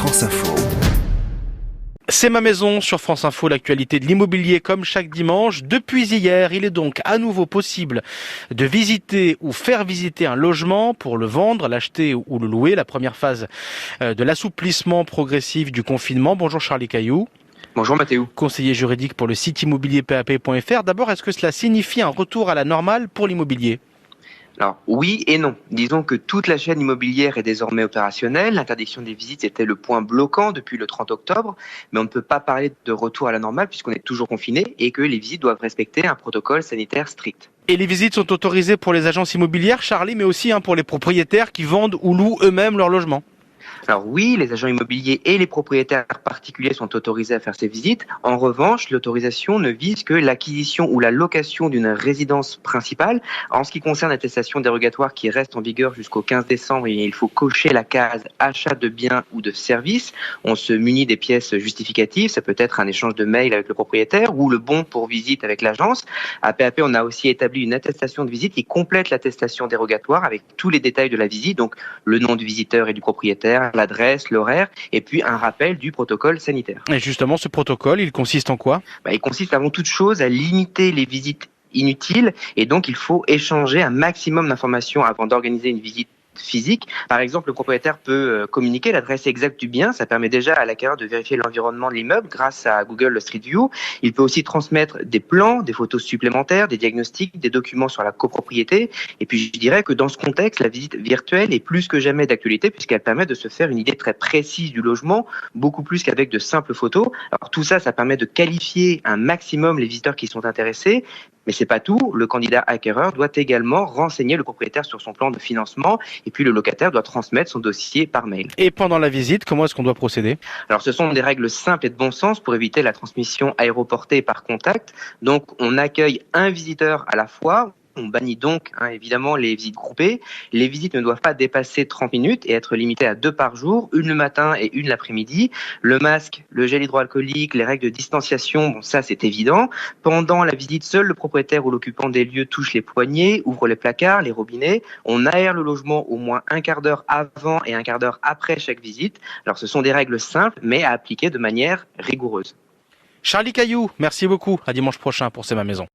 France Info. C'est ma maison sur France Info, l'actualité de l'immobilier comme chaque dimanche. Depuis hier, il est donc à nouveau possible de visiter ou faire visiter un logement pour le vendre, l'acheter ou le louer. La première phase de l'assouplissement progressif du confinement. Bonjour Charlie Cailloux. Bonjour Mathéo. Conseiller juridique pour le site immobilierpap.fr. D'abord, est-ce que cela signifie un retour à la normale pour l'immobilier ? Alors oui et non. Disons que toute la chaîne immobilière est désormais opérationnelle. L'interdiction des visites était le point bloquant depuis le 30 octobre, mais on ne peut pas parler de retour à la normale puisqu'on est toujours confiné et que les visites doivent respecter un protocole sanitaire strict. Et les visites sont autorisées pour les agences immobilières, Charlie, mais aussi pour les propriétaires qui vendent ou louent eux-mêmes leur logement. Alors oui, les agents immobiliers et les propriétaires particuliers sont autorisés à faire ces visites. En revanche, l'autorisation ne vise que l'acquisition ou la location d'une résidence principale. En ce qui concerne l'attestation dérogatoire qui reste en vigueur jusqu'au 15 décembre, il faut cocher la case achat de biens ou de services. On se munit des pièces justificatives. Ça peut être un échange de mails avec le propriétaire ou le bon pour visite avec l'agence. À PAP, on a aussi établi une attestation de visite qui complète l'attestation dérogatoire avec tous les détails de la visite, donc le nom du visiteur et du propriétaire, l'adresse, l'horaire, et puis un rappel du protocole sanitaire. Et justement, ce protocole, il consiste en quoi ? Il consiste avant toute chose à limiter les visites inutiles, et donc il faut échanger un maximum d'informations avant d'organiser une visite physique. Par exemple, le propriétaire peut communiquer l'adresse exacte du bien. Ça permet déjà à l'acquéreur de vérifier l'environnement de l'immeuble grâce à Google Street View. Il peut aussi transmettre des plans, des photos supplémentaires, des diagnostics, des documents sur la copropriété. Et puis, je dirais que dans ce contexte, la visite virtuelle est plus que jamais d'actualité puisqu'elle permet de se faire une idée très précise du logement, beaucoup plus qu'avec de simples photos. Alors, tout ça, ça permet de qualifier un maximum les visiteurs qui sont intéressés. Mais c'est pas tout. Le candidat acquéreur doit également renseigner le propriétaire sur son plan de financement et puis le locataire doit transmettre son dossier par mail. Et pendant la visite, comment est-ce qu'on doit procéder ? Alors ce sont des règles simples et de bon sens pour éviter la transmission aéroportée par contact. Donc on accueille un visiteur à la fois. On bannit donc évidemment les visites groupées. Les visites ne doivent pas dépasser 30 minutes et être limitées à 2 par jour, une le matin et une l'après-midi. Le masque, le gel hydroalcoolique, les règles de distanciation, ça c'est évident. Pendant la visite, seul le propriétaire ou l'occupant des lieux touche les poignées, ouvre les placards, les robinets. On aère le logement au moins un quart d'heure avant et un quart d'heure après chaque visite. Alors ce sont des règles simples mais à appliquer de manière rigoureuse. Charlie Cailloux, merci beaucoup. À dimanche prochain pour C'est ma maison.